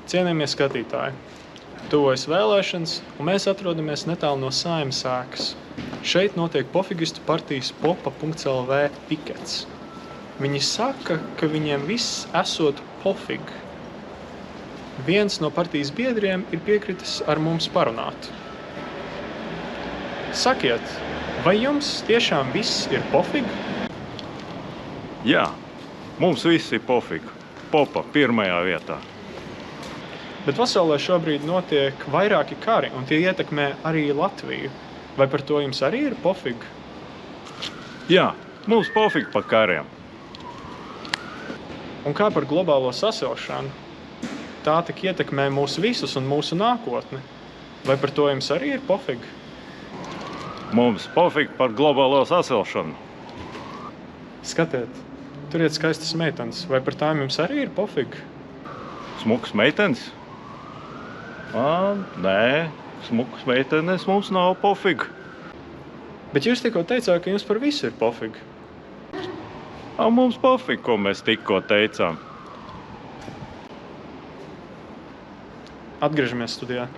Cienījamie skatītāji, tuvojas vēlēšanas, un mēs atrodamies netālu no Saeimas ēkas. Šeit notiek pofigistu partijas popa.lv pikets. Viņi saka, ka viņiem viss esot pofig. Viens no partijas biedriem ir piekritis ar mums parunāt. Sakiet, vai jums tiešām viss ir pofig? Jā, mums viss ir pofig. Popa pirmajā vietā. Bet pasaulē šobrīd notiek vairāki kari, un tie ietekmē arī Latviju. Vai par to jums arī ir pofig? Jā, mums pofig par kariem. Un kā par globālo sasilšanu? Tā tik ietekmē mūs visus un mūsu nākotni. Vai par to jums arī ir pofig? Mums pofig par globālo sasilšanu. Skatiet, tur iet skaistas meitenes. Vai par tām jums arī ir pofig? Smukas meitenes? Nē, smukas meitenes mums nav pofig. Bet jūs tikko teicāt, ka jums par visu ir pofig. Mums pofig, ko mēs tikko teicām. Atgriežamies studijā.